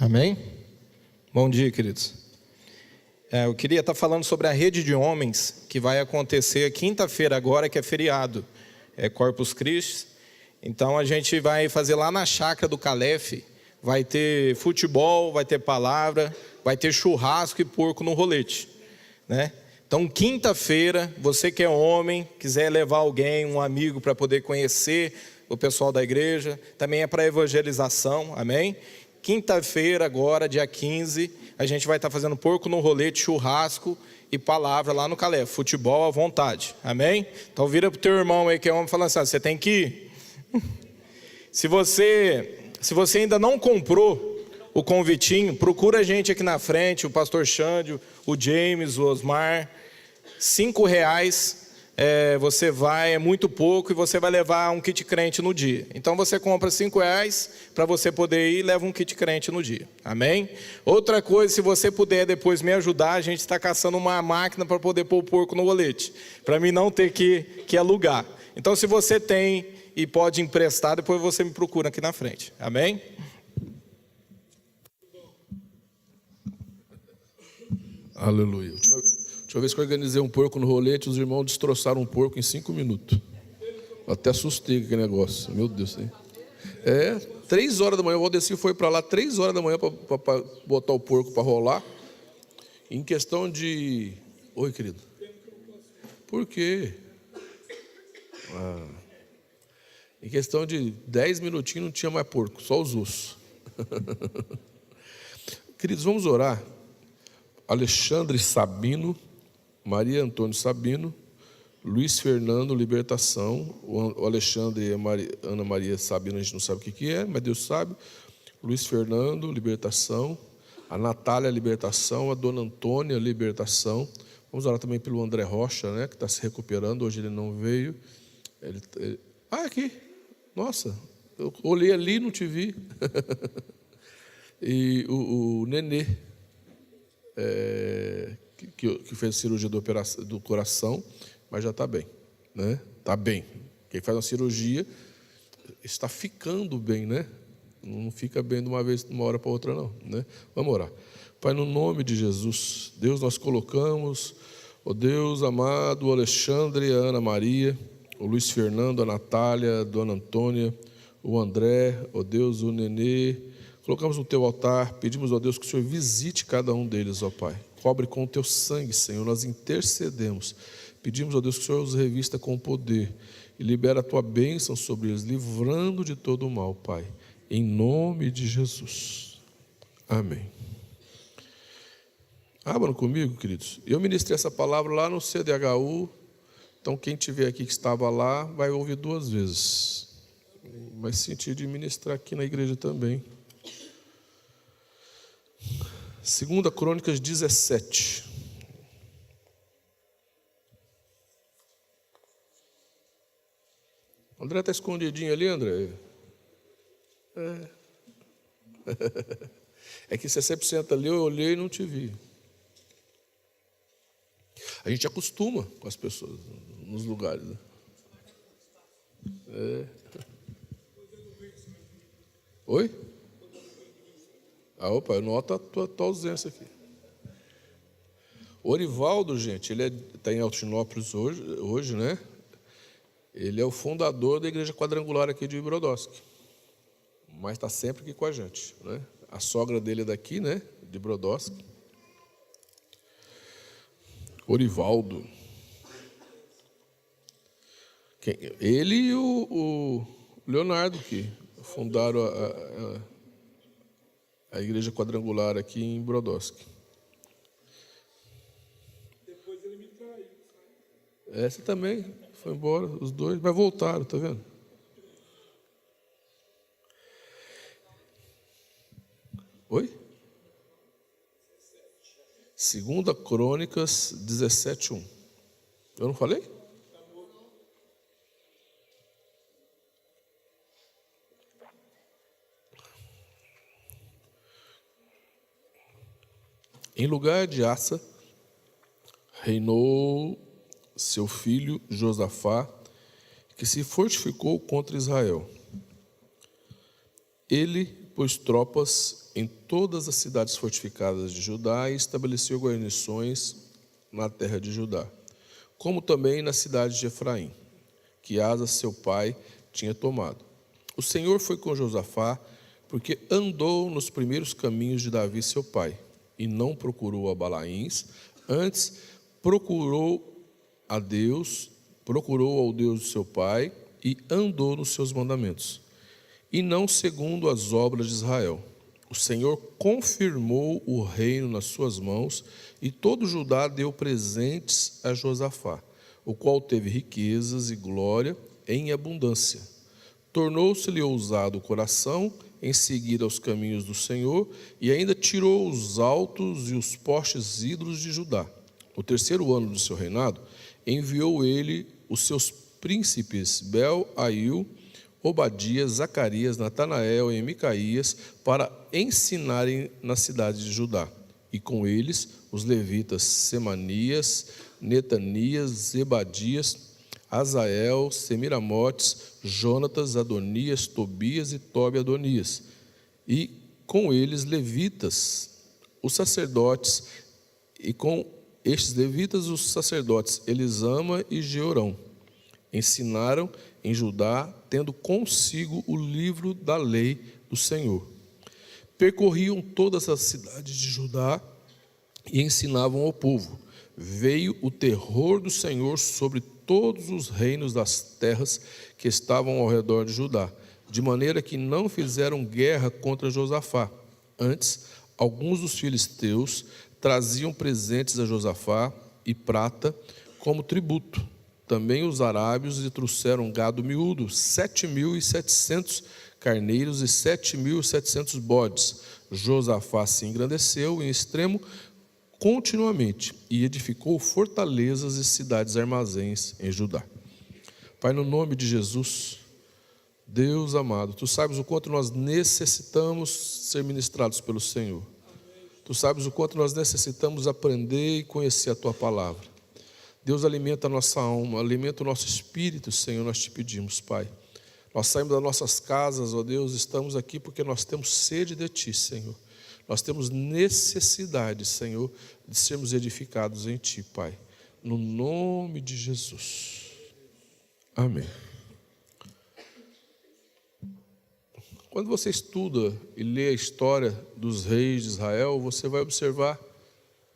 Amém? Bom dia, queridos. Eu queria estar falando sobre a rede de homens que vai acontecer quinta-feira agora, que é feriado, é Corpus Christi. Então a gente vai fazer lá na chácara do Calef, vai ter futebol, vai ter palavra, vai ter churrasco e porco no rolete, né? Então quinta-feira, você que é homem, quiser levar alguém, um amigo para poder conhecer o pessoal da igreja, também é para evangelização, amém? Quinta-feira agora, dia 15, a gente vai estar fazendo porco no rolete, churrasco e palavra lá no Calef, futebol à vontade, amém? Então vira para o teu irmão aí que é homem falando assim, você tem que ir. Se você ainda não comprou o convitinho, procura a gente aqui na frente, o pastor Xândio, o James, o Osmar. R$5 você vai, é muito pouco, e você vai levar um kit crente no dia. Então você compra R$5 para você poder ir e leva um kit crente no dia, amém? Outra coisa, se você puder depois me ajudar, a gente está caçando uma máquina para poder pôr o porco no rolete, para mim não ter que alugar. Então se você tem e pode emprestar, depois você me procura aqui na frente, amém? Aleluia. Última vez que eu organizei um porco no rolete, os irmãos destroçaram um porco em 5 minutos. Eu até assustei com aquele negócio. Meu Deus. 3 horas da manhã, o Valdeci foi para lá 3 horas da manhã para botar o porco para rolar. Em questão de... Oi, querido. Por quê? Em questão de 10 minutinhos não tinha mais porco, só os ossos. Queridos, vamos orar. Alexandre Sabino, Maria Antônio Sabino, Luiz Fernando, libertação. O Alexandre e a Ana Maria Sabino, a gente não sabe o que é, mas Deus sabe. Luiz Fernando, libertação. A Natália, libertação. A Dona Antônia, libertação. Vamos orar também pelo André Rocha, né, que está se recuperando. Hoje ele não veio. Aqui. Nossa, eu olhei ali e não te vi. E o Nenê, que fez cirurgia do coração, mas já está bem, né? Está bem. Quem faz uma cirurgia está ficando bem, né? Não fica bem de uma hora para outra, não, né? Vamos orar. Pai, no nome de Jesus, Deus, nós colocamos, ó Deus amado, o Alexandre, a Ana Maria, o Luiz Fernando, a Natália, a Dona Antônia, o André, ó Deus, o Nenê. Colocamos no teu altar, pedimos, ó Deus, que o Senhor visite cada um deles, ó Pai. Cobre com o teu sangue, Senhor, nós intercedemos. Pedimos, ó Deus, que o Senhor os revista com poder e libera a tua bênção sobre eles, livrando de todo o mal, Pai. Em nome de Jesus. Amém. Abram comigo, queridos. Eu ministrei essa palavra lá no CDHU. Então, quem tiver aqui que estava lá, vai ouvir 2 vezes. Vai sentir de ministrar aqui na igreja também. 2 Crônicas 17. André está escondidinho ali, André? É que você sempre senta ali, eu olhei e não te vi. A gente acostuma com as pessoas nos lugares, né? Oi? Opa, eu noto a tua ausência aqui. Orivaldo, gente, ele está em Altinópolis hoje, né? Ele é o fundador da igreja quadrangular aqui de Brodowski. Mas está sempre aqui com a gente, né? A sogra dele é daqui, né? De Brodowski. Orivaldo. Ele e o Leonardo, que fundaram a igreja quadrangular aqui em Brodowski. Depois ele me traiu. Essa também foi embora, os dois, mas voltaram, tá vendo? Oi? 2 Crônicas 17:1. Eu não falei? Em lugar de Asa, reinou seu filho Josafá, que se fortificou contra Israel. Ele pôs tropas em todas as cidades fortificadas de Judá e estabeleceu guarnições na terra de Judá, como também na cidade de Efraim, que Asa, seu pai, tinha tomado. O Senhor foi com Josafá, porque andou nos primeiros caminhos de Davi, seu pai, e não procurou a Balaíns, antes procurou ao Deus do seu pai, e andou nos seus mandamentos, e não segundo as obras de Israel. O Senhor confirmou o reino nas suas mãos, e todo Judá deu presentes a Josafá, o qual teve riquezas e glória em abundância. Tornou-se-lhe ousado o coração em seguir aos caminhos do Senhor, e ainda tirou os altos e os postes ídolos de Judá. No terceiro ano do seu reinado, enviou ele os seus príncipes Bel-Ail, Obadias, Zacarias, Natanael e Micaías para ensinarem na cidade de Judá. E com eles os levitas Semanias, Netanias, Zebadias, Azael, Semiramotes, Jonatas, Adonias, Tobias e Tobi-Adonias. E com eles levitas, os sacerdotes, e com estes levitas os sacerdotes Elisama e Jeorão. Ensinaram em Judá, tendo consigo o livro da lei do Senhor. Percorriam todas as cidades de Judá e ensinavam ao povo. Veio o terror do Senhor sobre todos os reinos das terras que estavam ao redor de Judá, de maneira que não fizeram guerra contra Josafá. Antes, alguns dos filisteus traziam presentes a Josafá e prata como tributo. Também os arábios lhe trouxeram gado miúdo, 7.700 carneiros e 7.700 bodes. Josafá se engrandeceu em extremo continuamente e edificou fortalezas e cidades armazéns em Judá. Pai, no nome de Jesus, Deus amado, Tu sabes o quanto nós necessitamos ser ministrados pelo Senhor. Tu sabes o quanto nós necessitamos aprender e conhecer a Tua palavra. Deus, alimenta a nossa alma, alimenta o nosso espírito, Senhor, nós te pedimos, Pai. Nós saímos das nossas casas, ó Deus, estamos aqui porque nós temos sede de Ti, Senhor. Nós temos necessidade, Senhor, de sermos edificados em Ti, Pai. No nome de Jesus. Amém. Quando você estuda e lê a história dos reis de Israel, você vai observar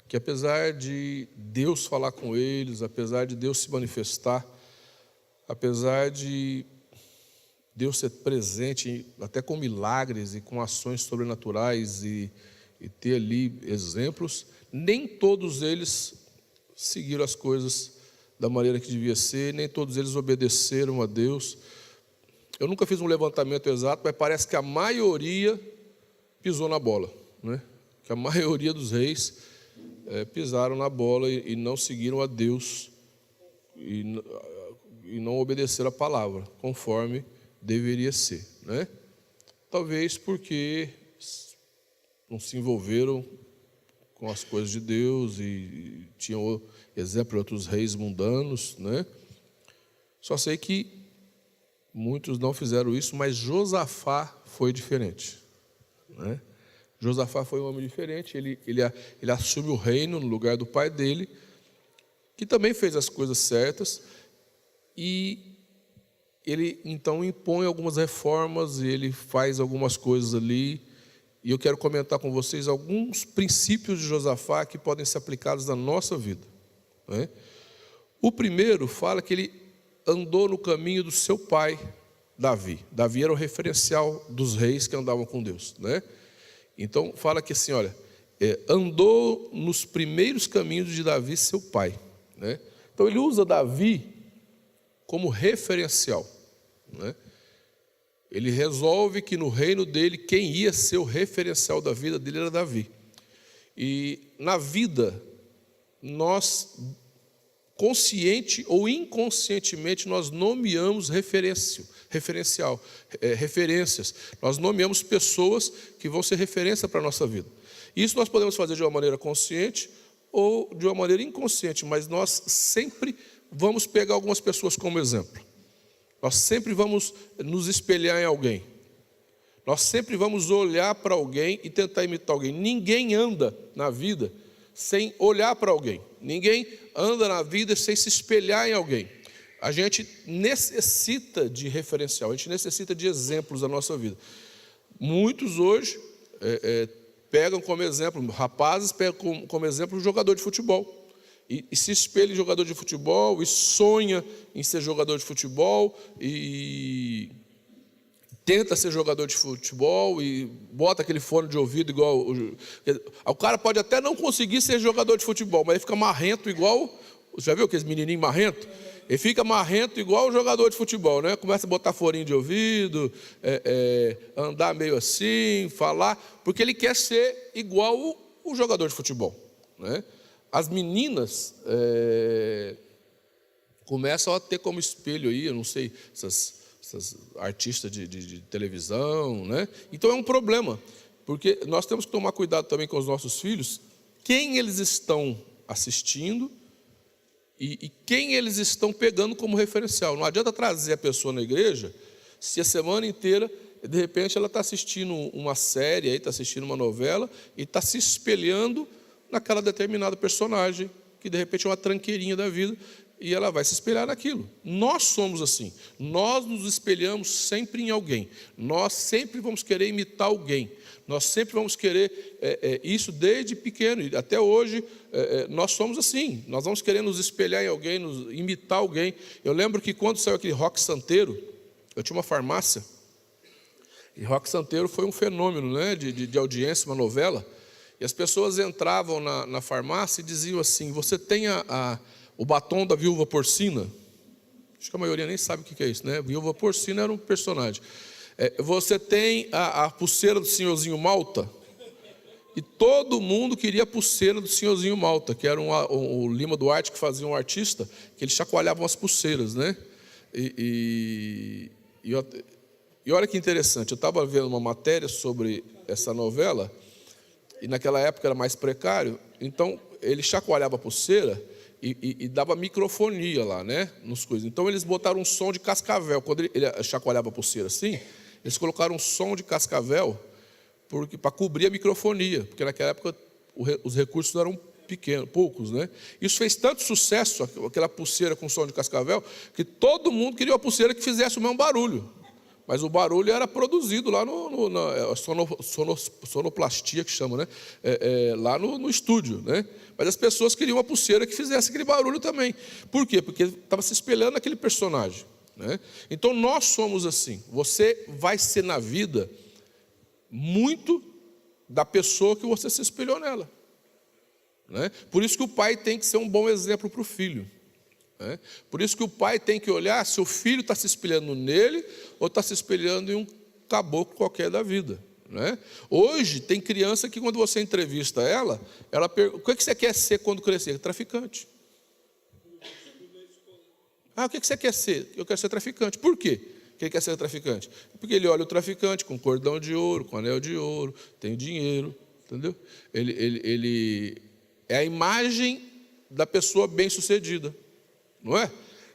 que apesar de Deus falar com eles, apesar de Deus se manifestar, apesar de Deus ser presente até com milagres e com ações sobrenaturais e ter ali exemplos, nem todos eles seguiram as coisas da maneira que devia ser, nem todos eles obedeceram a Deus. Eu nunca fiz um levantamento exato, mas parece que a maioria pisou na bola, né? Que a maioria dos reis pisaram na bola e não seguiram a Deus e não obedeceram a palavra, conforme deveria ser, né? Talvez porque não se envolveram com as coisas de Deus e tinham exemplo de outros reis mundanos, né? Só sei que muitos não fizeram isso, mas Josafá foi diferente, né? Josafá foi um homem diferente, ele assume o reino no lugar do pai dele, que também fez as coisas certas, e ele então impõe algumas reformas, e ele faz algumas coisas ali, e eu quero comentar com vocês alguns princípios de Josafá que podem ser aplicados na nossa vida, né? O primeiro fala que ele andou no caminho do seu pai, Davi. Davi era o referencial dos reis que andavam com Deus, né? Então fala que assim, olha, andou nos primeiros caminhos de Davi, seu pai, né? Então ele usa Davi como referencial, né? Ele resolve que no reino dele, quem ia ser o referencial da vida dele era Davi. E na vida, nós, consciente ou inconscientemente, nós nomeamos referências. Nós nomeamos pessoas que vão ser referência para a nossa vida. Isso nós podemos fazer de uma maneira consciente ou de uma maneira inconsciente, mas nós sempre vamos pegar algumas pessoas como exemplo. Nós sempre vamos nos espelhar em alguém. Nós sempre vamos olhar para alguém e tentar imitar alguém. Ninguém anda na vida sem olhar para alguém. Ninguém anda na vida sem se espelhar em alguém. A gente necessita de referencial, a gente necessita de exemplos na nossa vida. Muitos hoje pegam como exemplo, rapazes pegam como exemplo um jogador de futebol. E se espelha em jogador de futebol, e sonha em ser jogador de futebol, e tenta ser jogador de futebol, e bota aquele fone de ouvido igual... O cara pode até não conseguir ser jogador de futebol, mas ele fica marrento igual... Já viu aqueles menininhos marrentos? Ele fica marrento igual o jogador de futebol, né? Começa a botar forinho de ouvido, andar meio assim, falar, porque ele quer ser igual o jogador de futebol, né? As meninas começam a ter como espelho aí, eu não sei, essas artistas de televisão, né? Então é um problema, porque nós temos que tomar cuidado também com os nossos filhos, quem eles estão assistindo e quem eles estão pegando como referencial. Não adianta trazer a pessoa na igreja se a semana inteira, de repente, ela está assistindo uma série, está assistindo uma novela e está se espelhando naquela determinada personagem, que de repente é uma tranqueirinha da vida, e ela vai se espelhar naquilo. Nós somos assim, nós nos espelhamos sempre em alguém, nós sempre vamos querer imitar alguém, nós sempre vamos querer isso desde pequeno, e até hoje nós somos assim, nós vamos querer nos espelhar em alguém, imitar alguém. Eu lembro que quando saiu aquele Rock Santeiro, eu tinha uma farmácia, e Rock Santeiro foi um fenômeno, né, de audiência, uma novela. E as pessoas entravam na farmácia e diziam assim: você tem o batom da viúva porcina? Acho que a maioria nem sabe o que é isso, né? Viúva porcina era um personagem. Você tem a pulseira do senhorzinho Malta? E todo mundo queria a pulseira do senhorzinho Malta, que era o Lima Duarte, que fazia um artista, que eles chacoalhavam as pulseiras, né? E olha que interessante, eu estava vendo uma matéria sobre essa novela, e naquela época era mais precário, então ele chacoalhava a pulseira e dava microfonia lá, né, nos coisas. Então eles botaram um som de cascavel. Quando ele chacoalhava a pulseira assim, eles colocaram um som de cascavel para cobrir a microfonia, porque naquela época os recursos eram pequenos, poucos, né? Isso fez tanto sucesso, aquela pulseira com som de cascavel, que todo mundo queria uma pulseira que fizesse o mesmo barulho. Mas o barulho era produzido lá na sonoplastia, que chama, né? Lá no estúdio, né? Mas as pessoas queriam uma pulseira que fizesse aquele barulho também. Por quê? Porque estava se espelhando naquele personagem, né? Então nós somos assim. Você vai ser na vida muito da pessoa que você se espelhou nela, né? Por isso que o pai tem que ser um bom exemplo para o filho. Por isso que o pai tem que olhar se o filho está se espelhando nele ou está se espelhando em um caboclo qualquer da vida, né? Hoje tem criança que quando você entrevista ela pergunta: o que você quer ser quando crescer? Traficante. O que você quer ser? Eu quero ser traficante. Por quê que ele quer ser traficante? Porque ele olha o traficante com cordão de ouro, com anel de ouro, tem dinheiro, entendeu? Ele é a imagem da pessoa bem-sucedida, não é?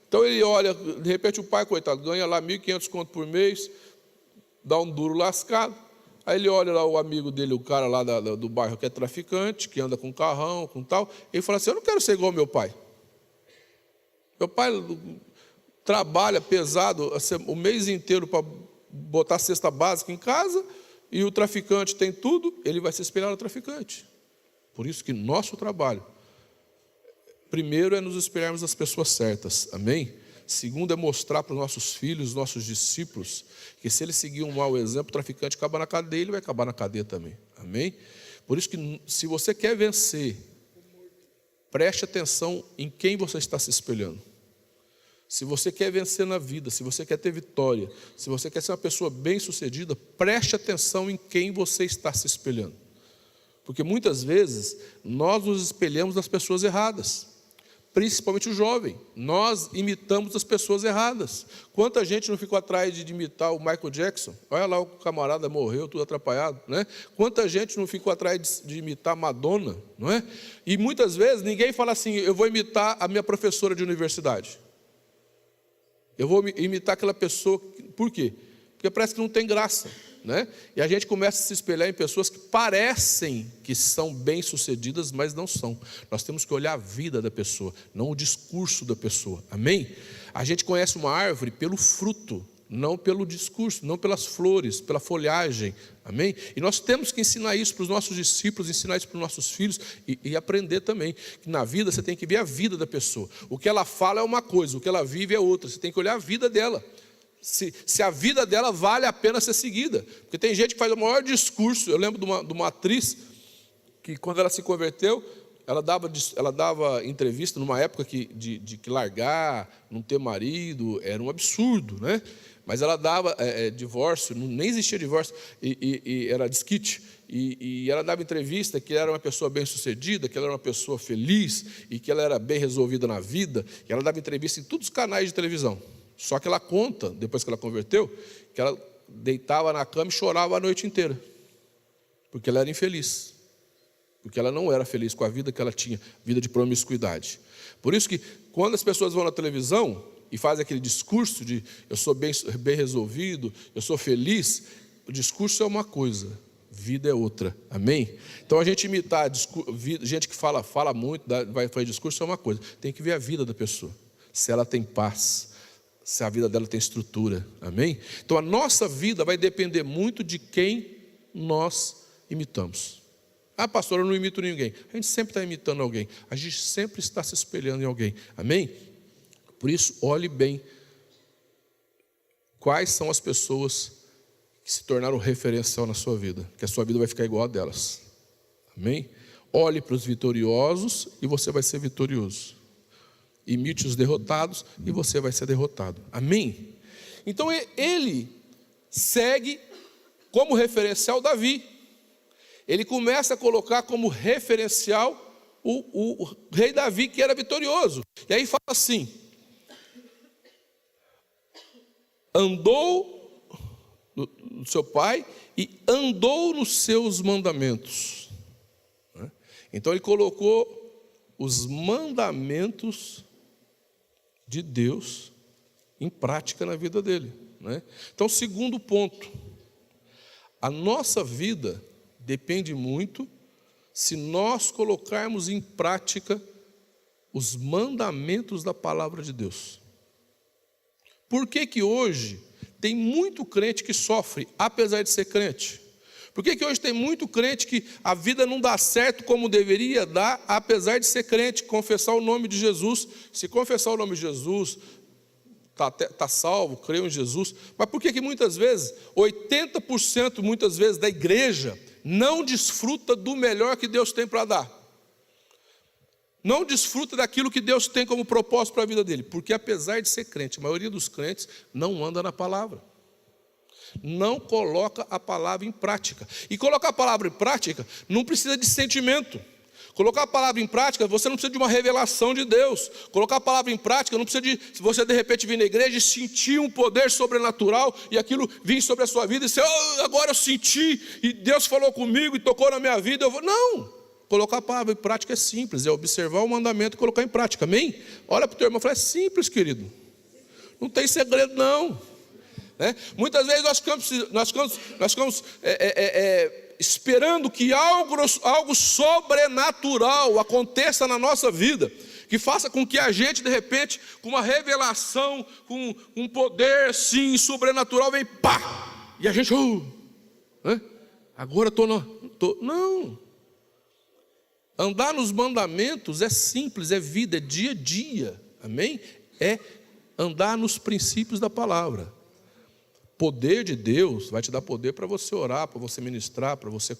Então ele olha, de repente o pai, coitado, ganha lá 1.500 conto por mês, dá um duro lascado. Aí ele olha lá o amigo dele, o cara lá do bairro que é traficante, que anda com carrão, com tal. Ele fala assim: eu não quero ser igual ao meu pai. Meu pai trabalha pesado o mês inteiro para botar cesta básica em casa, e o traficante tem tudo, ele vai se espelhar no traficante. Por isso que nosso trabalho, primeiro, é nos espelharmos nas pessoas certas, amém? Segundo, é mostrar para os nossos filhos, nossos discípulos, que se ele seguir um mau exemplo, o traficante acaba na cadeia, ele vai acabar na cadeia também, amém? Por isso que, se você quer vencer, preste atenção em quem você está se espelhando. Se você quer vencer na vida, se você quer ter vitória, se você quer ser uma pessoa bem-sucedida, preste atenção em quem você está se espelhando. Porque muitas vezes nós nos espelhamos nas pessoas erradas, principalmente o jovem. Nós imitamos as pessoas erradas. Quanta gente não ficou atrás de imitar o Michael Jackson? Olha lá, o camarada morreu, tudo atrapalhado, né? Quanta gente não ficou atrás de imitar Madonna, não é? E muitas vezes ninguém fala assim: eu vou imitar a minha professora de universidade. Eu vou imitar aquela pessoa. Por quê? Porque parece que não tem graça. né? E a gente começa a se espelhar em pessoas que parecem que são bem-sucedidas, mas não são. Nós temos que olhar a vida da pessoa, não o discurso da pessoa, amém? A gente conhece uma árvore pelo fruto, não pelo discurso, não pelas flores, pela folhagem, amém? E nós temos que ensinar isso para os nossos discípulos, ensinar isso para os nossos filhos e aprender também, que na vida você tem que ver a vida da pessoa. O que ela fala é uma coisa, o que ela vive é outra, você tem que olhar a vida dela. Se a vida dela vale a pena ser seguida. Porque tem gente que faz o maior discurso. Eu lembro de uma atriz que, quando ela se converteu, ela dava entrevista numa época de que largar, não ter marido, era um absurdo, né? Mas ela dava divórcio, nem existia divórcio, e era desquite. E ela dava entrevista que ela era uma pessoa bem-sucedida, que ela era uma pessoa feliz, e que ela era bem resolvida na vida. E ela dava entrevista em todos os canais de televisão. Só que ela conta, depois que ela converteu, que ela deitava na cama e chorava a noite inteira. Porque ela era infeliz. Porque ela não era feliz com a vida que ela tinha, vida de promiscuidade. Por isso que, quando as pessoas vão na televisão e fazem aquele discurso de eu sou bem resolvido, eu sou feliz, o discurso é uma coisa, vida é outra, amém? Então a gente imitar, gente que fala muito, vai fazer discurso é uma coisa, tem que ver a vida da pessoa, se ela tem paz, se a vida dela tem estrutura, amém? Então a nossa vida vai depender muito de quem nós imitamos. Ah, pastor, eu não imito ninguém. A gente sempre está imitando alguém, a gente sempre está se espelhando em alguém, amém? Por isso, olhe bem quais são as pessoas que se tornaram referencial na sua vida, que a sua vida vai ficar igual a delas, amém? Olhe para os vitoriosos e você vai ser vitorioso. Imite os derrotados e você vai ser derrotado, amém? Então ele segue como referencial Davi. Ele começa a colocar como referencial o rei Davi, que era vitorioso. E aí fala assim: andou no seu pai e andou nos seus mandamentos. Então ele colocou os mandamentos de Deus em prática na vida dele, né? Então, segundo ponto, a nossa vida depende muito se nós colocarmos em prática os mandamentos da palavra de Deus. Por que hoje tem muito crente que sofre, apesar de ser crente? Por que hoje tem muito crente que a vida não dá certo como deveria dar, apesar de ser crente, confessar o nome de Jesus? Se confessar o nome de Jesus, está salvo, creu em Jesus. Mas por que muitas vezes, 80% muitas vezes da igreja não desfruta do melhor que Deus tem para dar? Não desfruta daquilo que Deus tem como propósito para a vida dele. Porque apesar de ser crente, a maioria dos crentes não anda na palavra. Não coloca a palavra em prática. E colocar a palavra em prática não precisa de sentimento. Colocar a palavra em prática, você não precisa de uma revelação de Deus. Colocar a palavra em prática não precisa de, se você de repente vir na igreja e sentir um poder sobrenatural e aquilo vir sobre a sua vida e você, agora eu senti e Deus falou comigo e tocou na minha vida, eu vou. Não! Colocar a palavra em prática é simples, é observar o mandamento e colocar em prática, amém? Olha para o teu irmão e fala, é simples, querido. Não tem segredo não. Muitas vezes nós ficamos esperando que algo sobrenatural aconteça na nossa vida, que faça com que a gente, de repente, com uma revelação, com um poder, sim, sobrenatural, vem pá, e a gente, agora não. Andar nos mandamentos é simples, é vida, é dia a dia, amém? É andar nos princípios da palavra. Poder de Deus vai te dar poder para você orar, para você ministrar, para você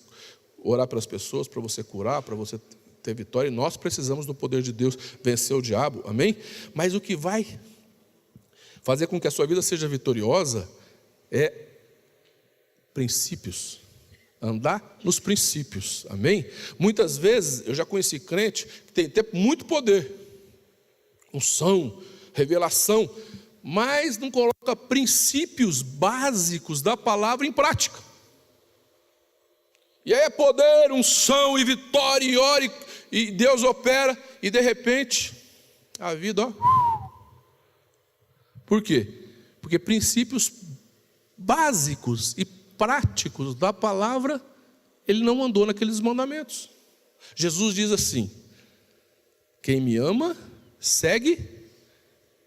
orar para as pessoas, para você curar, para você ter vitória. E nós precisamos do poder de Deus vencer o diabo, amém? Mas o que vai fazer com que a sua vida seja vitoriosa é princípios. Andar nos princípios, amém? Muitas vezes eu já conheci crente que tem muito poder, unção, revelação, mas não coloca princípios básicos da palavra em prática. E aí é poder, unção e vitória, e ora, e Deus opera, e de repente, a vida, Por quê? Porque princípios básicos e práticos da palavra, ele não andou naqueles mandamentos. Jesus diz assim: quem me ama, segue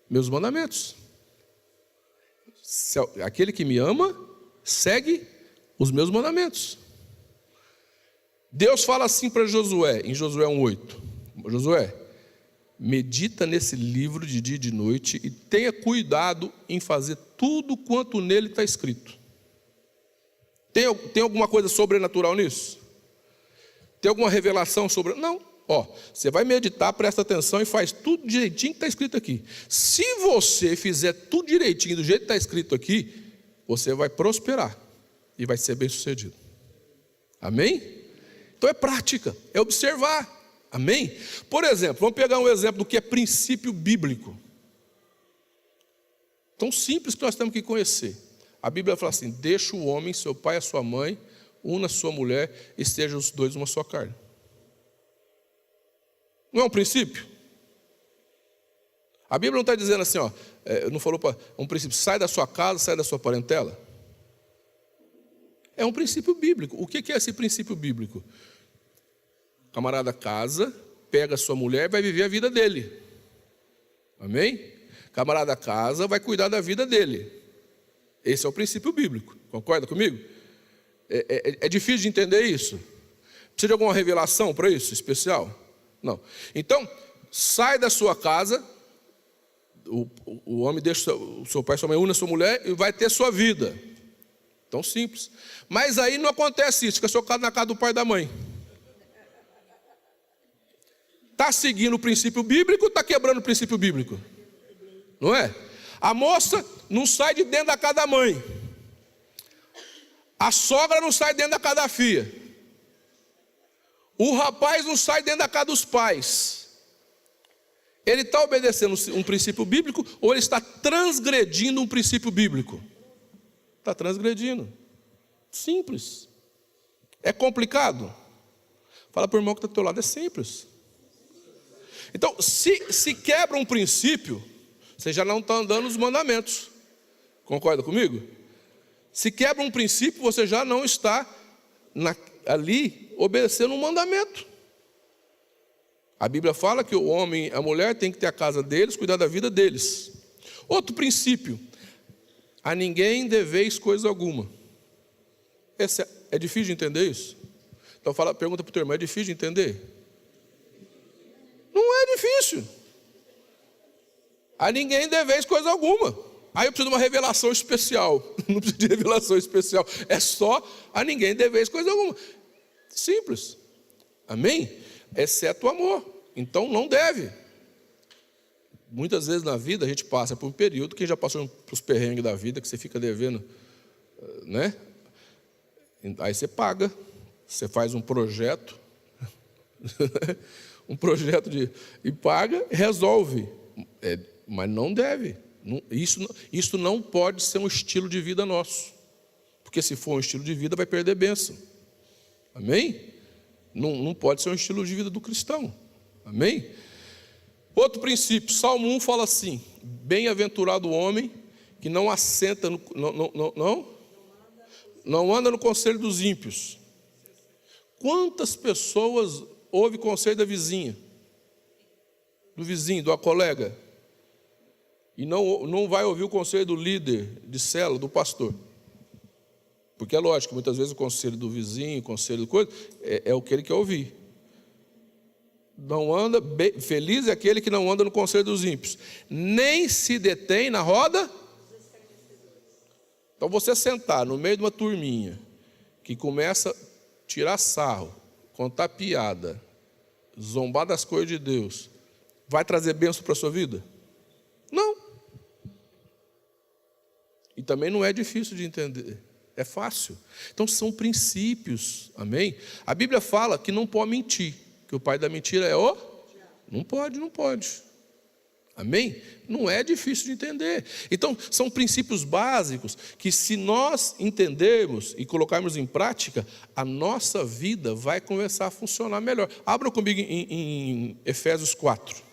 meus mandamentos. Aquele que me ama, segue os meus mandamentos. Deus fala assim para Josué, em Josué 1:8: Josué, medita nesse livro de dia e de noite e tenha cuidado em fazer tudo quanto nele está escrito. Tem alguma coisa sobrenatural nisso? Tem alguma revelação sobre? Não. Você vai meditar, presta atenção e faz tudo direitinho que está escrito aqui. Se você fizer tudo direitinho do jeito que está escrito aqui, você vai prosperar e vai ser bem sucedido. Amém? Então é prática, é observar. Amém? Por exemplo, vamos pegar um exemplo do que é princípio bíblico. Tão simples que nós temos que conhecer. A Bíblia fala assim: deixa o homem, seu pai e a sua mãe, una sua mulher, e estejam os dois uma só carne. Não é um princípio? A Bíblia não está dizendo assim, não falou para um princípio, sai da sua casa, sai da sua parentela. É um princípio bíblico. O que é esse princípio bíblico? O camarada casa, pega a sua mulher e vai viver a vida dele. Amém? Camarada casa, vai cuidar da vida dele. Esse é o princípio bíblico. Concorda comigo? É difícil de entender isso? Precisa de alguma revelação para isso, especial? Não. Então, sai da sua casa, o homem deixa o seu pai e sua mãe, une a sua mulher e vai ter sua vida. Tão simples. Mas aí não acontece isso, fica socado na casa do pai e da mãe. Está seguindo o princípio bíblico ou está quebrando o princípio bíblico? Não é? A moça não sai de dentro da casa da mãe. A sogra não sai dentro da casa da filha. O rapaz não sai dentro da casa dos pais. Ele está obedecendo um princípio bíblico ou ele está transgredindo um princípio bíblico? Está transgredindo. Simples. É complicado? Fala para o irmão que está do teu lado, é simples. Então, se quebra um princípio, você já não está andando nos mandamentos. Concorda comigo? Se quebra um princípio, você já não está ali obedecendo um mandamento. A Bíblia fala que o homem e a mulher têm que ter a casa deles, cuidar da vida deles. Outro princípio: a ninguém deveis coisa alguma. É difícil de entender isso? Então pergunta para o teu irmão: é difícil de entender? Não é difícil. A ninguém deveis coisa alguma. Aí eu preciso de uma revelação especial. Não preciso de revelação especial. É só a ninguém deveis coisa alguma. Simples. Amém? Exceto o amor. Então não deve. Muitas vezes na vida a gente passa por um período, quem já passou pelos perrengues da vida, que você fica devendo, né? Aí você paga, você faz um projeto, e paga, resolve. Mas não deve. Isso não pode ser um estilo de vida nosso. Porque se for um estilo de vida, vai perder bênção. Amém? Não pode ser um estilo de vida do cristão. Amém? Outro princípio, Salmo 1 fala assim: bem-aventurado o homem que não assenta, não anda no conselho dos ímpios. Quantas pessoas ouvem conselho da vizinha, do vizinho, do colega, e não vai ouvir o conselho do líder de célula, do pastor? Porque é lógico, muitas vezes o conselho do vizinho, o conselho do coisa, é o que ele quer ouvir. Não anda, feliz é aquele que não anda no conselho dos ímpios, nem se detém na roda. Então você sentar no meio de uma turminha que começa a tirar sarro, contar piada, zombar das coisas de Deus, vai trazer bênção para a sua vida? Não. E também não é difícil de entender, é fácil. Então são princípios, amém? A Bíblia fala que não pode mentir, que o pai da mentira é o? Não pode. Amém? Não é difícil de entender. Então, são princípios básicos que, se nós entendermos e colocarmos em prática, a nossa vida vai começar a funcionar melhor. Abra comigo em Efésios 4.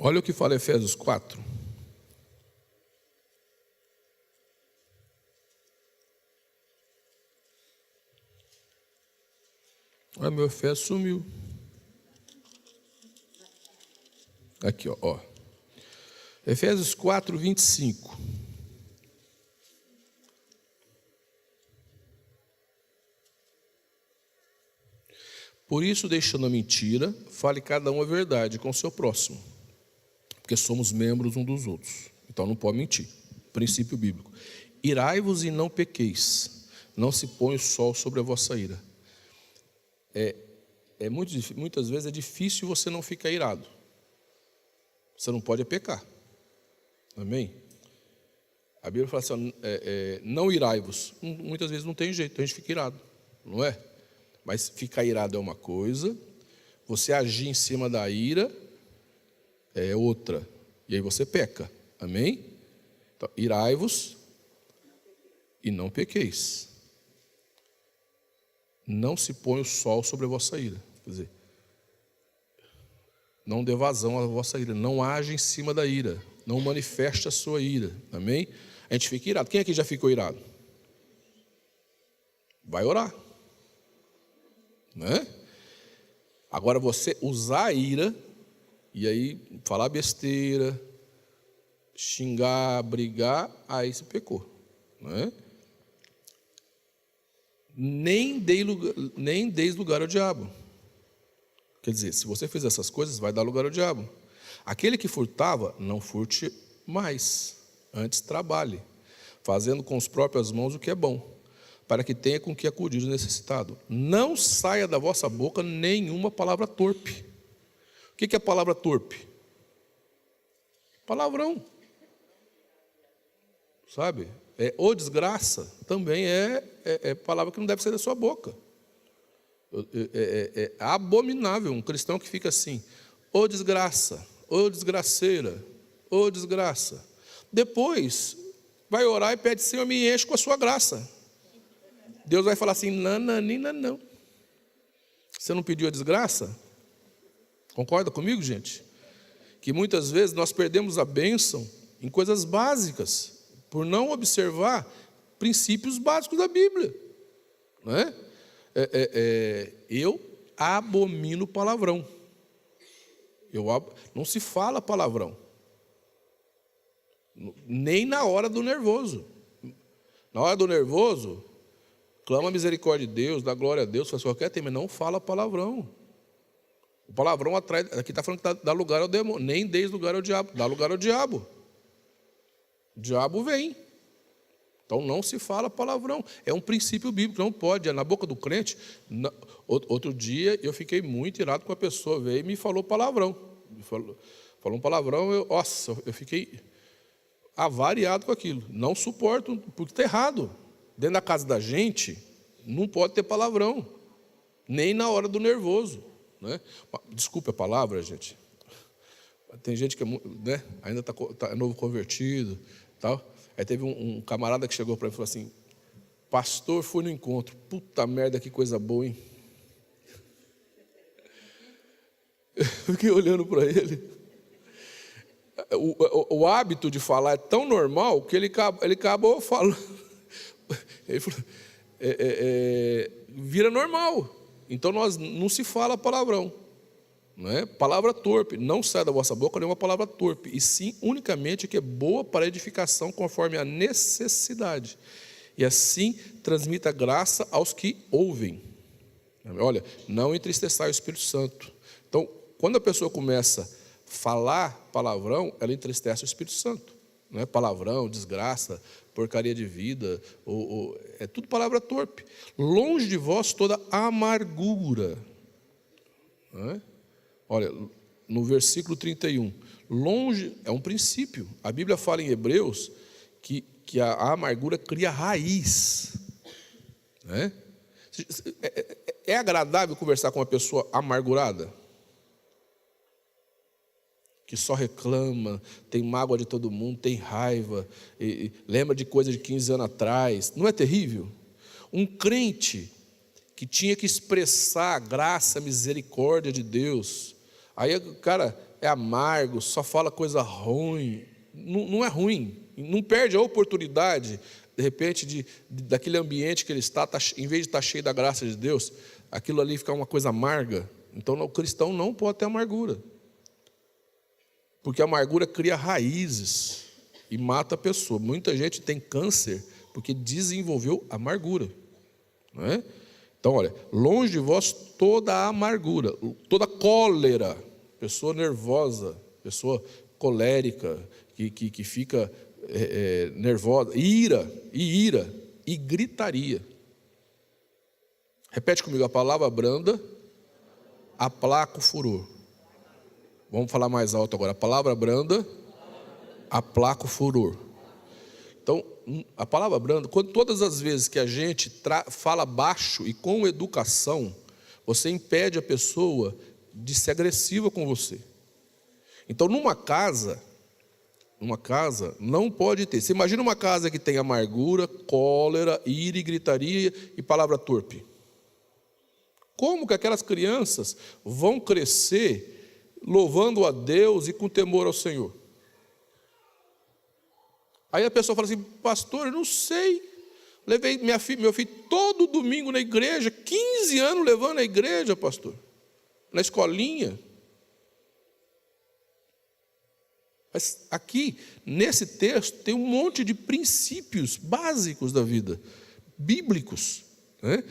Olha o que fala Efésios 4. Olha, meu Efésios sumiu. Aqui, ó. Efésios 4, 25. Por isso, deixando a mentira, fale cada um a verdade com o seu próximo, porque somos membros um dos outros. Então não pode mentir. Princípio bíblico. Irai-vos e não pequeis, não se põe o sol sobre a vossa ira. Muitas vezes é difícil você não ficar irado. Você não pode pecar. Amém? A Bíblia fala assim, não irai-vos. Muitas vezes não tem jeito, a gente fica irado, não é? Mas ficar irado é uma coisa, você agir em cima da ira é outra. E aí você peca. Amém? Então, irai-vos e não pequeis. Não se põe o sol sobre a vossa ira. Quer dizer, não dê vazão à vossa ira. Não age em cima da ira. Não manifeste a sua ira. Amém? A gente fica irado. Quem aqui já ficou irado? Vai orar. Né? Agora você usar a ira e aí falar besteira, xingar, brigar, aí você pecou. Né? Nem deis lugar ao diabo. Quer dizer, se você fizer essas coisas, vai dar lugar ao diabo. Aquele que furtava, não furte mais, antes trabalhe, fazendo com as próprias mãos o que é bom, para que tenha com que acudir o necessitado. Não saia da vossa boca nenhuma palavra torpe. O que é palavra torpe? Palavrão. Sabe? Ou desgraça também é palavra que não deve sair da sua boca. É abominável um cristão que fica assim, ô desgraça, ô desgraceira, ô desgraça. Depois vai orar e pede, Senhor, me enche com a sua graça. Deus vai falar assim, nananina não. Você não pediu a desgraça? Concorda comigo, gente? Que muitas vezes nós perdemos a bênção em coisas básicas, por não observar princípios básicos da Bíblia. Não é? Eu abomino palavrão. Não se fala palavrão. Nem na hora do nervoso. Na hora do nervoso, clama a misericórdia de Deus, dá glória a Deus, faz qualquer tema, mas não fala palavrão. O palavrão atrai, aqui está falando que dá lugar ao demônio, nem deis lugar ao diabo, dá lugar ao diabo. O diabo vem. Então não se fala palavrão. É um princípio bíblico, não pode. Na boca do crente. Outro dia eu fiquei muito irado com a pessoa, veio e me falou palavrão. Falou um palavrão, eu fiquei avariado com aquilo. Não suporto, porque está errado. Dentro da casa da gente, não pode ter palavrão. Nem na hora do nervoso. Né? Desculpe a palavra, gente. Tem gente que né, ainda está novo convertido, tal. Aí teve um camarada que chegou para mim e falou assim, pastor, fui no encontro. Puta merda, que coisa boa, hein? Eu fiquei olhando para ele. O hábito de falar é tão normal que ele acabou falando. Ele falou, vira normal. Então não se fala palavrão. Não é? Palavra torpe, não sai da vossa boca nenhuma palavra torpe, e sim unicamente que é boa para edificação conforme a necessidade, e assim transmita graça aos que ouvem. Olha, não entristeçai o Espírito Santo. Então, quando a pessoa começa a falar palavrão, ela entristece o Espírito Santo. Não é palavrão, desgraça, porcaria de vida, é tudo palavra torpe. Longe de vós toda amargura. Não é? Olha, no versículo 31, longe, é um princípio. A Bíblia fala em Hebreus que a amargura cria raiz. Né? É agradável conversar com uma pessoa amargurada? Que só reclama, tem mágoa de todo mundo, tem raiva, lembra de coisa de 15 anos atrás. Não é terrível? Um crente que tinha que expressar a graça, a misericórdia de Deus. Aí, cara, é amargo, só fala coisa ruim. Não é ruim, não perde a oportunidade, de repente, daquele ambiente que ele está, em vez de estar cheio da graça de Deus, aquilo ali ficar uma coisa amarga. Então o cristão não pode ter amargura, porque a amargura cria raízes e mata a pessoa. Muita gente tem câncer porque desenvolveu amargura, não é? Então, olha, longe de vós toda a amargura, toda cólera, pessoa nervosa, pessoa colérica, que fica nervosa, ira e gritaria. Repete comigo: a palavra branda aplaca o furor. Vamos falar mais alto agora: a palavra branda aplaca o furor. Então, a palavra branda, todas as vezes que a gente fala baixo e com educação, você impede a pessoa de ser agressiva com você. Então, numa casa não pode ter. Você imagina uma casa que tem amargura, cólera, ira e gritaria e palavra torpe. Como que aquelas crianças vão crescer louvando a Deus e com temor ao Senhor? Aí a pessoa fala assim: pastor, eu não sei. Levei meu filho todo domingo na igreja, 15 anos levando a igreja, pastor, na escolinha. Mas aqui, nesse texto, tem um monte de princípios básicos da vida, bíblicos, né?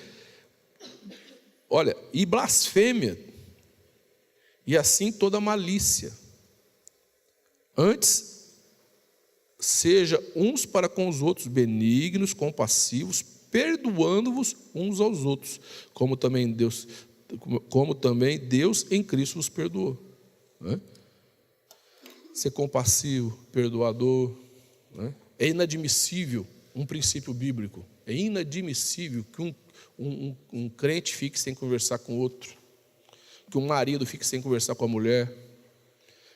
Olha, e blasfêmia, e assim toda malícia. Antes, seja uns para com os outros benignos, compassivos, perdoando-vos uns aos outros, como também Deus em Cristo vos perdoou, né? Ser compassivo, perdoador, né? É inadmissível um princípio bíblico. É inadmissível que um crente fique sem conversar com outro, que um marido fique sem conversar com a mulher,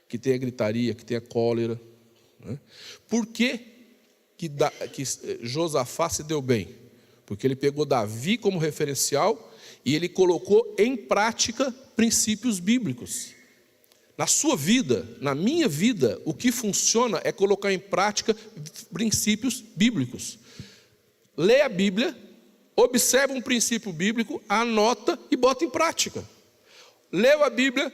que tenha gritaria, que tenha cólera, né? Por que Josafá se deu bem? Porque ele pegou Davi como referencial e ele colocou em prática princípios bíblicos. Na sua vida, na minha vida, o que funciona é colocar em prática princípios bíblicos. Lê a Bíblia, observa um princípio bíblico, anota e bota em prática. Leu a Bíblia,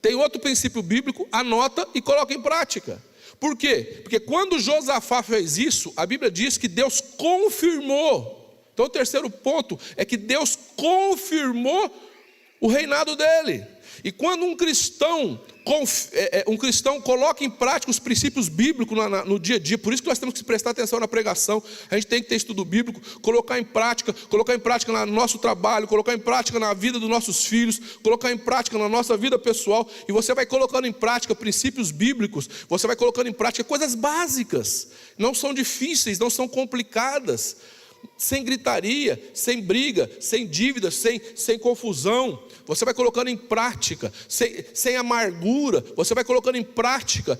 tem outro princípio bíblico, anota e coloca em prática. Por quê? Porque quando Josafá fez isso, a Bíblia diz que Deus confirmou. Então o terceiro ponto é que Deus confirmou o reinado dele. E quando um cristão coloca em prática os princípios bíblicos no dia a dia, por isso que nós temos que prestar atenção na pregação, a gente tem que ter estudo bíblico, colocar em prática no nosso trabalho, colocar em prática na vida dos nossos filhos, colocar em prática na nossa vida pessoal, e você vai colocando em prática princípios bíblicos, você vai colocando em prática coisas básicas, não são difíceis, não são complicadas, sem gritaria, sem briga, sem dívida, sem confusão. Você vai colocando em prática, sem amargura, você vai colocando em prática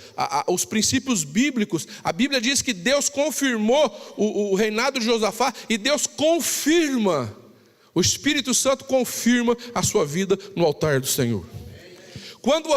os princípios bíblicos. A Bíblia diz que Deus confirmou o reinado de Josafá, e Deus confirma, o Espírito Santo confirma a sua vida no altar do Senhor. Quando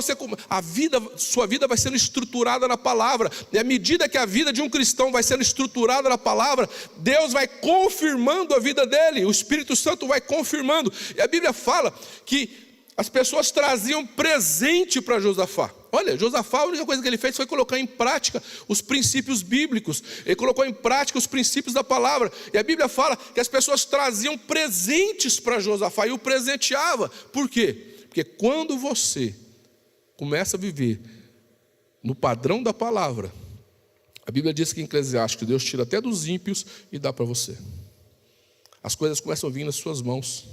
sua vida vai sendo estruturada na palavra, e à medida que a vida de um cristão vai sendo estruturada na palavra, Deus vai confirmando a vida dele, o Espírito Santo vai confirmando. E a Bíblia fala que as pessoas traziam presente para Josafá. Olha, Josafá, a única coisa que ele fez foi colocar em prática os princípios bíblicos. Ele colocou em prática os princípios da palavra. E a Bíblia fala que as pessoas traziam presentes para Josafá e o presenteava. Por quê? Porque quando você começa a viver no padrão da palavra, a Bíblia diz que em Eclesiastes Deus tira até dos ímpios e dá para você. As coisas começam a vir nas suas mãos.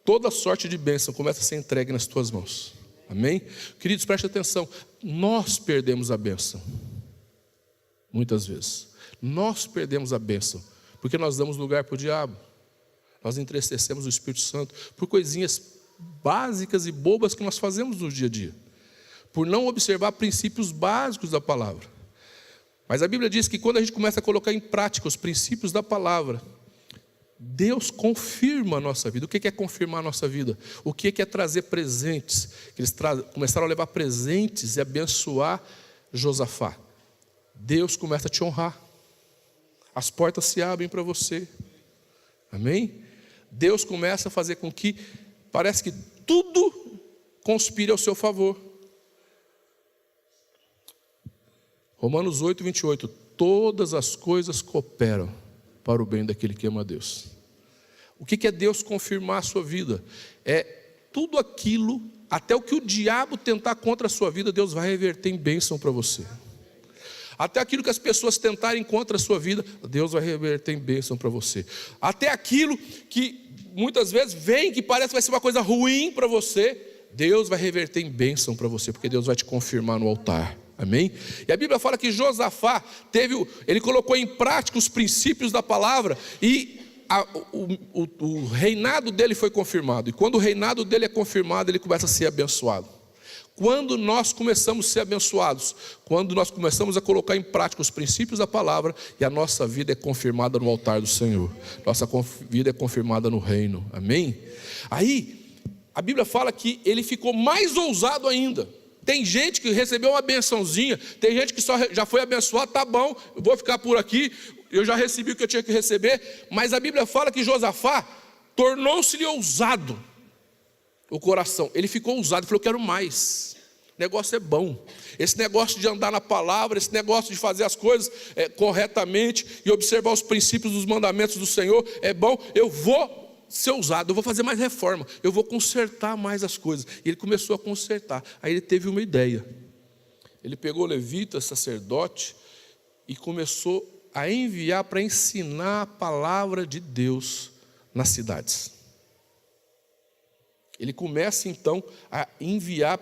Toda sorte de bênção começa a ser entregue nas tuas mãos. Amém? Queridos, preste atenção. Nós perdemos a bênção. Muitas vezes. Nós perdemos a bênção porque nós damos lugar para o diabo. Nós entristecemos o Espírito Santo por coisinhas básicas e bobas que nós fazemos no dia a dia, por não observar princípios básicos da palavra. Mas a Bíblia diz que quando a gente começa a colocar em prática os princípios da palavra, Deus confirma a nossa vida. O que é confirmar a nossa vida? O que é trazer presentes? Eles começaram a levar presentes e abençoar Josafá. Deus começa a te honrar. As portas se abrem para você. Amém? Deus começa a fazer com que parece que tudo conspire ao seu favor. Romanos 8, 28. Todas as coisas cooperam para o bem daquele que ama a Deus. O que é Deus confirmar a sua vida? É tudo aquilo, até o que o diabo tentar contra a sua vida, Deus vai reverter em bênção para você. Até aquilo que as pessoas tentarem contra a sua vida, Deus vai reverter em bênção para você. Até aquilo que muitas vezes vem, que parece que vai ser uma coisa ruim para você, Deus vai reverter em bênção para você, porque Deus vai te confirmar no altar. Amém? E a Bíblia fala que Josafá ele colocou em prática os princípios da palavra e o reinado dele foi confirmado. E quando o reinado dele é confirmado, ele começa a ser abençoado. Quando nós começamos a ser abençoados, quando nós começamos a colocar em prática os princípios da palavra, e a nossa vida é confirmada no altar do Senhor, nossa vida é confirmada no reino. Amém? Aí a Bíblia fala que ele ficou mais ousado ainda. Tem gente que recebeu uma bençãozinha, tem gente que já foi abençoado, tá bom, eu vou ficar por aqui, eu já recebi o que eu tinha que receber. Mas a Bíblia fala que Josafá tornou-se-lhe ousado o coração. Ele ficou ousado, falou: eu quero mais. O negócio é bom. Esse negócio de andar na palavra, esse negócio de fazer as coisas corretamente e observar os princípios dos mandamentos do Senhor é bom. Eu vou ser ousado, eu vou fazer mais reforma, eu vou consertar mais as coisas. E ele começou a consertar. Aí ele teve uma ideia. Ele pegou levita, sacerdote, e começou a enviar para ensinar a palavra de Deus nas cidades. Ele começa então a enviar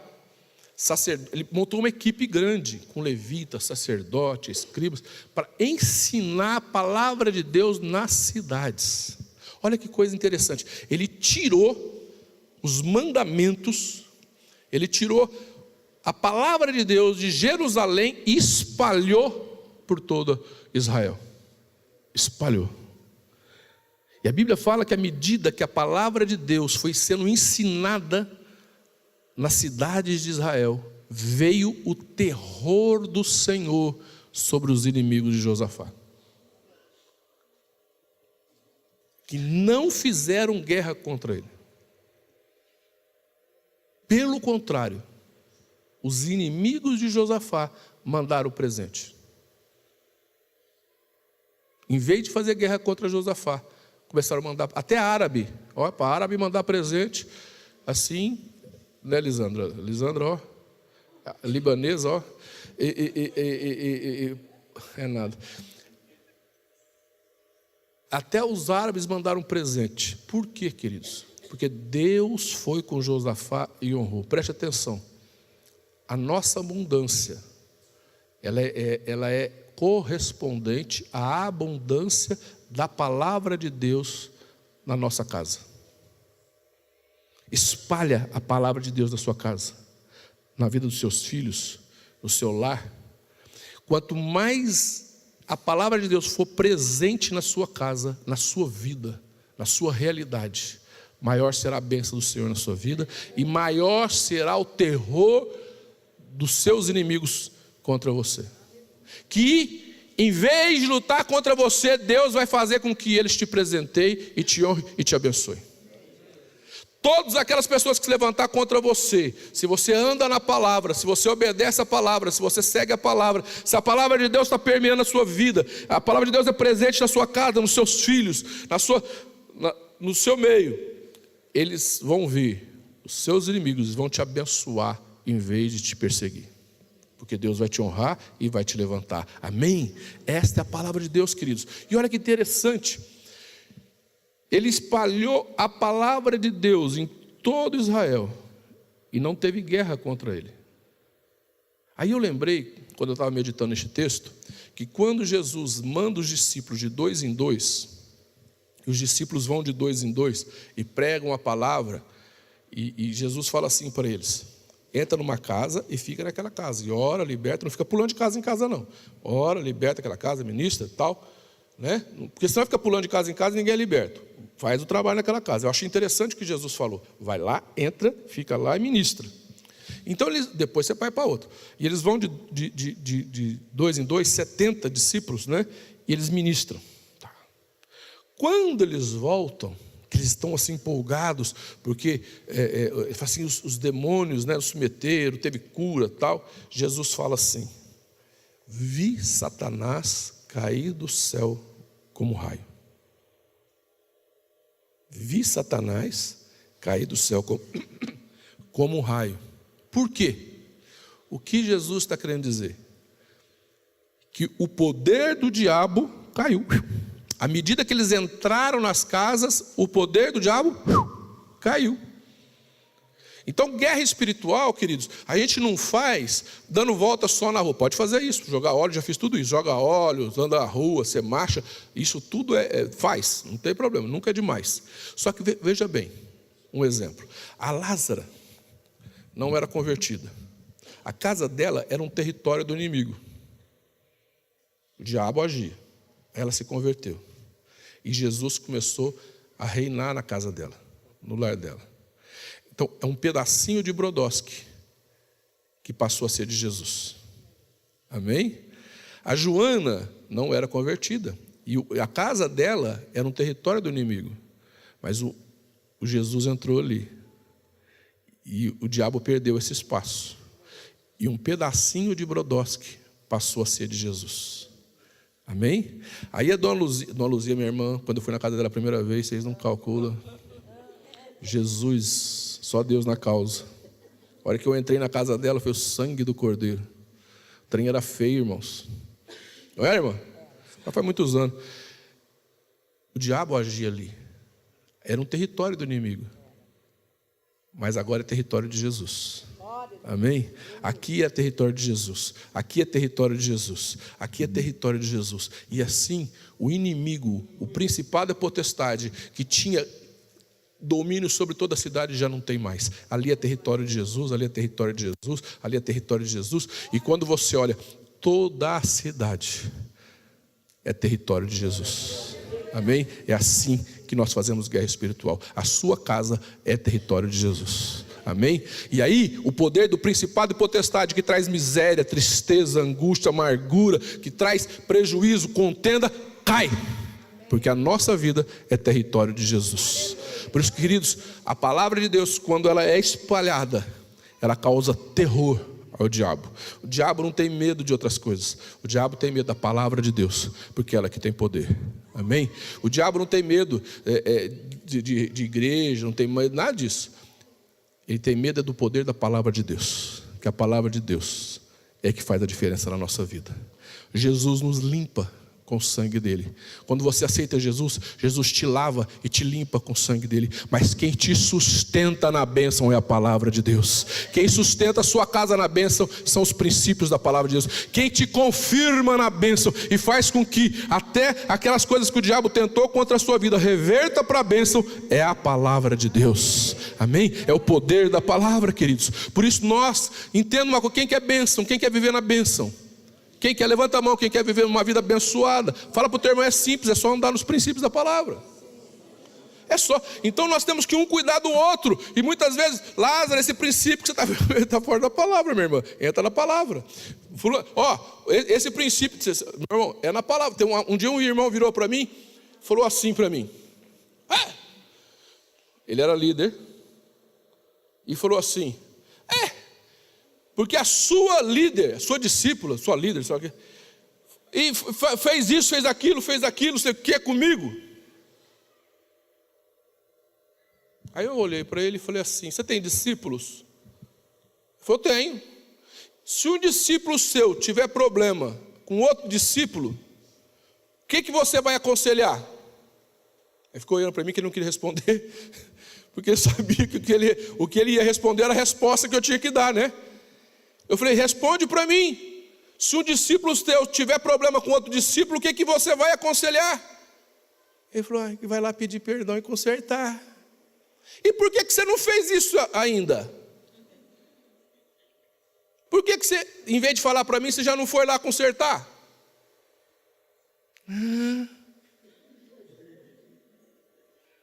sacerdotes. Ele montou uma equipe grande com levitas, sacerdotes, escribas, para ensinar a palavra de Deus nas cidades. Olha que coisa interessante. Ele tirou os mandamentos, ele tirou a palavra de Deus de Jerusalém e espalhou por toda Israel. Espalhou. E a Bíblia fala que à medida que a palavra de Deus foi sendo ensinada nas cidades de Israel, veio o terror do Senhor sobre os inimigos de Josafá, que não fizeram guerra contra ele. Pelo contrário, os inimigos de Josafá mandaram o presente. Em vez de fazer guerra contra Josafá, começaram a mandar, até árabe, para árabe mandar presente, assim, né, Lisandra? Lisandra, libanesa, é nada. Até os árabes mandaram presente. Por quê, queridos? Porque Deus foi com Josafá e honrou. Preste atenção. A nossa abundância, ela é correspondente à abundância da palavra de Deus na nossa casa. Espalha a palavra de Deus na sua casa, na vida dos seus filhos, no seu lar. Quanto mais a palavra de Deus for presente na sua casa, na sua vida, na sua realidade, maior será a bênção do Senhor na sua vida e maior será o terror dos seus inimigos contra você. Que em vez de lutar contra você, Deus vai fazer com que eles te presenteiem e te honrem e te abençoem. Todas aquelas pessoas que se levantar contra você, se você anda na palavra, se você obedece a palavra, se você segue a palavra, se a palavra de Deus está permeando a sua vida, a palavra de Deus é presente na sua casa, nos seus filhos, no seu meio, eles vão vir, os seus inimigos vão te abençoar em vez de te perseguir, porque Deus vai te honrar e vai te levantar. Amém? Esta é a palavra de Deus, queridos. E olha que interessante, ele espalhou a palavra de Deus em todo Israel e não teve guerra contra ele. Aí eu lembrei, quando eu estava meditando neste texto, que quando Jesus manda os discípulos de 2 em 2, e os discípulos vão de 2 em 2 e pregam a palavra, e Jesus fala assim para eles: entra numa casa e fica naquela casa, e ora, liberta, não fica pulando de casa em casa não, ora, liberta aquela casa, ministra e tal. né? Porque senão fica pulando de casa em casa e ninguém é liberto. Faz o trabalho naquela casa. Eu achei interessante o que Jesus falou. Vai lá, entra, fica lá e ministra. Então, depois você vai para outro. E eles vão de 2 em 2, 70 discípulos, né? E eles ministram. Tá. Quando eles voltam, que eles estão assim empolgados, porque assim, os demônios, né, os submeteram, teve cura, tal. Jesus fala assim: vi Satanás cair do céu como raio. Vi Satanás cair do céu como um raio. Por quê? O que Jesus está querendo dizer? Que o poder do diabo caiu. À medida que eles entraram nas casas, o poder do diabo caiu. Então, guerra espiritual, queridos, a gente não faz dando volta só na rua. Pode fazer isso, jogar óleo, já fiz tudo isso. Joga óleo, anda na rua, você marcha. Isso tudo faz, não tem problema, nunca é demais. Só que veja bem, um exemplo. A Lázara não era convertida. A casa dela era um território do inimigo. O diabo agia. Ela se converteu. E Jesus começou a reinar na casa dela, no lar dela. Então, é um pedacinho de Brodowski que passou a ser de Jesus. Amém? A Joana não era convertida. E a casa dela era um território do inimigo. Mas o Jesus entrou ali. E o diabo perdeu esse espaço. E um pedacinho de Brodowski passou a ser de Jesus. Amém? Aí a Dona Luzia, minha irmã, quando eu fui na casa dela a primeira vez, vocês não calculam. Jesus, só Deus na causa. A hora que eu entrei na casa dela, foi o sangue do Cordeiro. O trem era feio, irmãos. Não é, irmã? Já faz muitos anos. O diabo agia ali. Era um território do inimigo. Mas agora é território de Jesus. Amém? Aqui é território de Jesus. Aqui é território de Jesus. Aqui é território de Jesus. E assim, o inimigo, o principado e potestade, que tinha domínio sobre toda a cidade, já não tem mais. Ali é território de Jesus, ali é território de Jesus, ali é território de Jesus. E quando você olha, toda a cidade é território de Jesus. Amém? É assim que nós fazemos guerra espiritual. A sua casa é território de Jesus. Amém? E aí, o poder do principado e potestade que traz miséria, tristeza, angústia, amargura, que traz prejuízo, contenda, cai. Porque a nossa vida é território de Jesus. Por isso, queridos, a palavra de Deus, quando ela é espalhada, ela causa terror ao diabo. O diabo não tem medo de outras coisas. O diabo tem medo da palavra de Deus, porque ela que tem poder. Amém? O diabo não tem medo de igreja, não tem medo, nada disso. Ele tem medo do poder da palavra de Deus. Que a palavra de Deus é que faz a diferença na nossa vida. Jesus nos limpa com o sangue dele. Quando você aceita Jesus, Jesus te lava e te limpa com o sangue dele. Mas quem te sustenta na bênção é a palavra de Deus. Quem sustenta a sua casa na bênção são os princípios da palavra de Deus. Quem te confirma na bênção e faz com que até aquelas coisas que o diabo tentou contra a sua vida reverta para a bênção é a palavra de Deus. Amém? É o poder da palavra, queridos. Por isso nós entendemos uma coisa: quem quer bênção, quem quer viver na bênção? Quem quer, levanta a mão. Quem quer viver uma vida abençoada, fala para o teu irmão, é simples, é só andar nos princípios da palavra. É só. Então nós temos que um cuidar do outro. E muitas vezes, Lázaro, esse princípio que você está fora da palavra, minha irmã. Entra na palavra. Esse princípio, meu irmão, é na palavra. Um dia um irmão virou para mim, falou assim para mim. Ele era líder. E falou assim: porque a sua líder, a sua discípula, sua líder, sabe o quê? E fez isso, fez aquilo, você quer comigo? Aí eu olhei para ele e falei assim: você tem discípulos? Ele falou: tenho. Se um discípulo seu tiver problema com outro discípulo, o que você vai aconselhar? Ele ficou olhando para mim que ele não queria responder, porque ele sabia que o que ele ia responder era a resposta que eu tinha que dar, né? Eu falei: responde para mim. Se um discípulo teu tiver problema com outro discípulo, o que você vai aconselhar? Ele falou: vai lá pedir perdão e consertar. E por que você não fez isso ainda? Por que você, em vez de falar para mim, você já não foi lá consertar?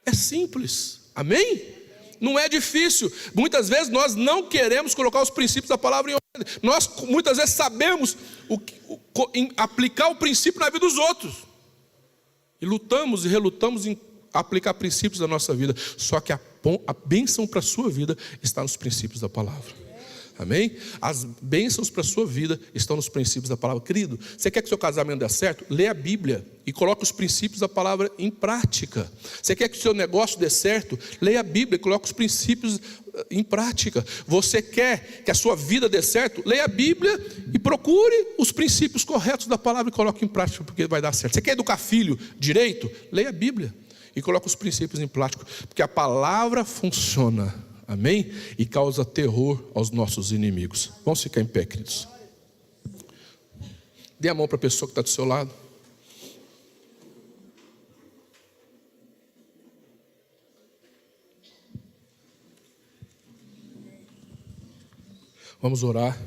É simples, amém? Não é difícil. Muitas vezes nós não queremos colocar os princípios da palavra em ordem. Nós muitas vezes sabemos aplicar o princípio na vida dos outros. E lutamos e relutamos em aplicar princípios da nossa vida. Só que a bênção para a sua vida está nos princípios da palavra. Amém? As bênçãos para a sua vida estão nos princípios da palavra. Querido, você quer que seu casamento dê certo? Lê a Bíblia e coloque os princípios da palavra em prática. Você quer que o seu negócio dê certo? Leia a Bíblia e coloque os princípios em prática. Você quer que a sua vida dê certo? Leia a Bíblia e procure os princípios corretos da palavra e coloque em prática, porque vai dar certo. Você quer educar filho direito? Leia a Bíblia e coloque os princípios em prática, porque a palavra funciona. Amém? E causa terror aos nossos inimigos. Vamos ficar em pé, queridos. Dê a mão para a pessoa que está do seu lado. Vamos orar.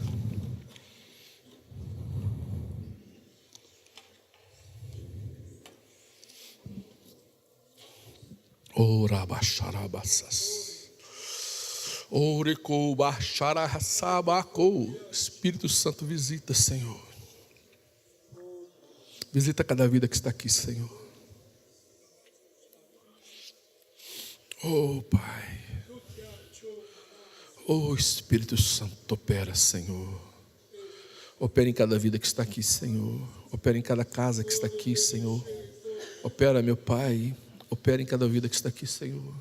Ora baixarabassas. Espírito Santo, visita, Senhor. Visita cada vida que está aqui, Senhor. Oh, Pai. Oh, Espírito Santo, opera, Senhor. Opera em cada vida que está aqui, Senhor. Opera em cada casa que está aqui, Senhor. Opera, meu Pai. Opera em cada vida que está aqui, Senhor.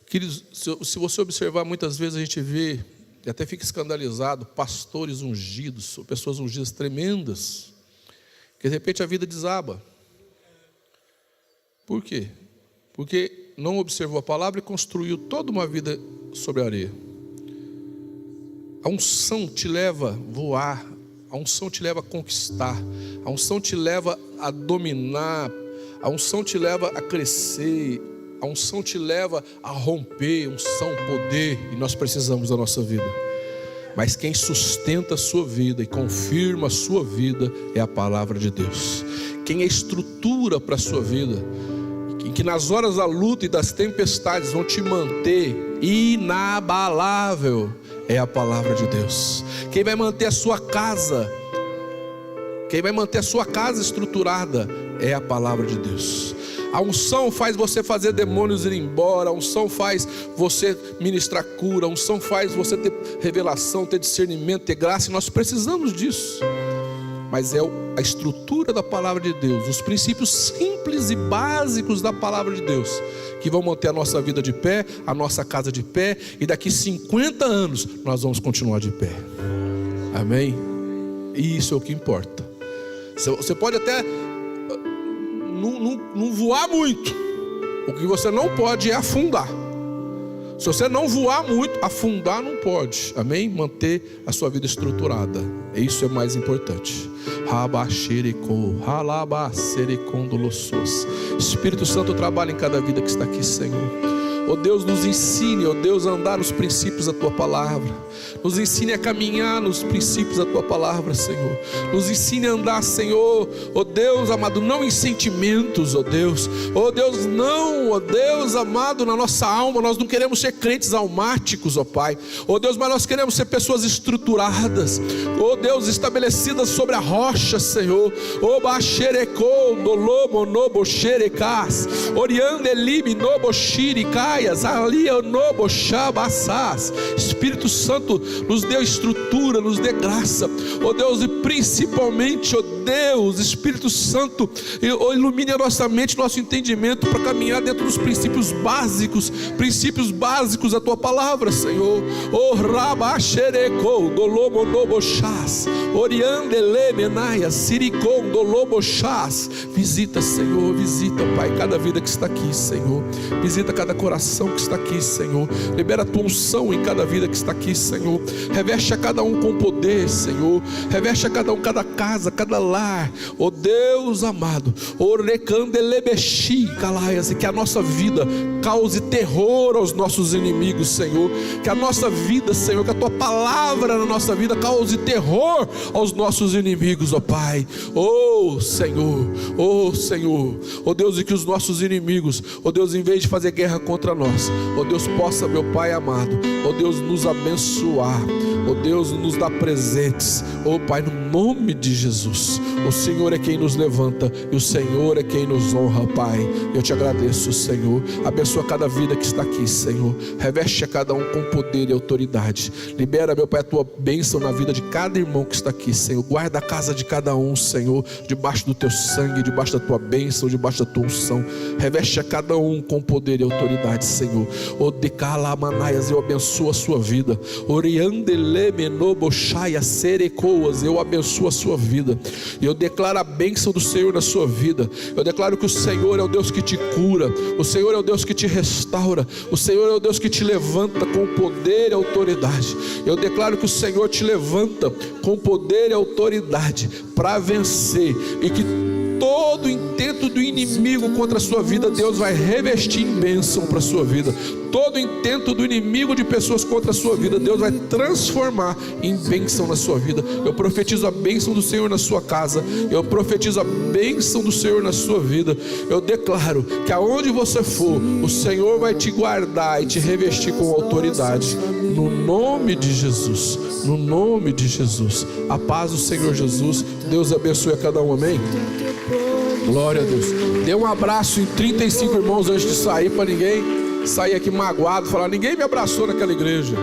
Queridos, se você observar, muitas vezes a gente vê, e até fica escandalizado, pastores ungidos, ou pessoas ungidas tremendas, que de repente a vida desaba. Por quê? Porque não observou a palavra e construiu toda uma vida sobre a areia. A unção te leva a voar, a unção te leva a conquistar, a unção te leva a dominar, a unção te leva a crescer, a unção te leva a romper, unção, poder, e nós precisamos da nossa vida. Mas quem sustenta a sua vida e confirma a sua vida é a palavra de Deus. Quem é estrutura para a sua vida, que nas horas da luta e das tempestades vão te manter inabalável, é a palavra de Deus. Quem vai manter a sua casa, quem vai manter a sua casa estruturada é a palavra de Deus. A unção faz você fazer demônios ir embora. A unção faz você ministrar cura. A unção faz você ter revelação, ter discernimento, ter graça. E nós precisamos disso. Mas é a estrutura da palavra de Deus, os princípios simples e básicos da palavra de Deus, que vão manter a nossa vida de pé, a nossa casa de pé. E daqui 50 anos nós vamos continuar de pé. Amém? E isso é o que importa. Você pode até não voar muito. O que você não pode é afundar. Se você não voar muito, afundar não pode. Amém? Manter a sua vida estruturada. Isso é mais importante. Espírito Santo, trabalha em cada vida que está aqui, Senhor. Oh Deus, nos ensine, oh Deus, a andar nos princípios da Tua Palavra. Nos ensine a caminhar nos princípios da Tua Palavra, Senhor. Nos ensine a andar, Senhor, oh Deus amado, não em sentimentos, oh Deus. Oh Deus, não, oh Deus amado, na nossa alma, nós não queremos ser crentes almáticos, oh Pai. Oh Deus, mas nós queremos ser pessoas estruturadas, oh Deus, estabelecidas sobre a rocha, Senhor. Oh Bacherecô, Dolomo, Nobo, Xerecás, Oriande, Lime, Nobo, Xiricás. Espírito Santo, nos dê estrutura, nos dê graça, ó Deus, e principalmente, ó Deus, Espírito Santo, ilumine a nossa mente, nosso entendimento, para caminhar dentro dos princípios básicos da Tua Palavra, Senhor. O Rabaxerecô, Dolomo, Nobochás, Oriandele, Menaia, Siricom, Dolobochás. Visita, Senhor, visita, Pai, cada vida que está aqui, Senhor. Visita cada coração coração que está aqui, Senhor. Libera a tua unção em cada vida que está aqui, Senhor. Reveste a cada um com poder, Senhor. Reveste a cada um, cada casa, cada lar. Ó Deus amado, que a nossa vida cause terror aos nossos inimigos, Senhor. Que a nossa vida, Senhor, que a tua palavra na nossa vida cause terror aos nossos inimigos, ó Pai. Ó Senhor, ó Deus, e que os nossos inimigos, ó Deus, em vez de fazer guerra contra nós, ó Deus, possa, meu Pai amado, ó Deus, nos abençoar, ó Deus, nos dar presentes, ó Pai, no nome de Jesus. O Senhor é quem nos levanta e o Senhor é quem nos honra, Pai. Eu te agradeço, Senhor. Abençoa cada vida que está aqui, Senhor. Reveste a cada um com poder e autoridade. Libera, meu Pai, a tua bênção na vida de cada irmão que está aqui, Senhor. Guarda a casa de cada um, Senhor, debaixo do teu sangue, debaixo da tua bênção, debaixo da tua unção. Reveste a cada um com poder e autoridade, Senhor. O decala manaias, eu abençoo a sua vida. Oriandele menobochaya serecoas, eu abençoo a sua vida. E eu declaro a bênção do Senhor na sua vida. Eu declaro que o Senhor é o Deus que te cura, o Senhor é o Deus que te restaura, o Senhor é o Deus que te levanta com poder e autoridade. Eu declaro que o Senhor te levanta com poder e autoridade para vencer, e que todo intento do inimigo contra a sua vida, Deus vai revestir em bênção para a sua vida. Todo intento do inimigo de pessoas contra a sua vida, Deus vai transformar em bênção na sua vida. Eu profetizo a bênção do Senhor na sua casa. Eu profetizo a bênção do Senhor na sua vida. Eu declaro que aonde você for, o Senhor vai te guardar e te revestir com autoridade. No nome de Jesus. No nome de Jesus. A paz do Senhor Jesus. Deus abençoe a cada um. Amém. Glória a Deus. Dê um abraço em 35 irmãos antes de sair, para ninguém sair aqui magoado, falar: ninguém me abraçou naquela igreja.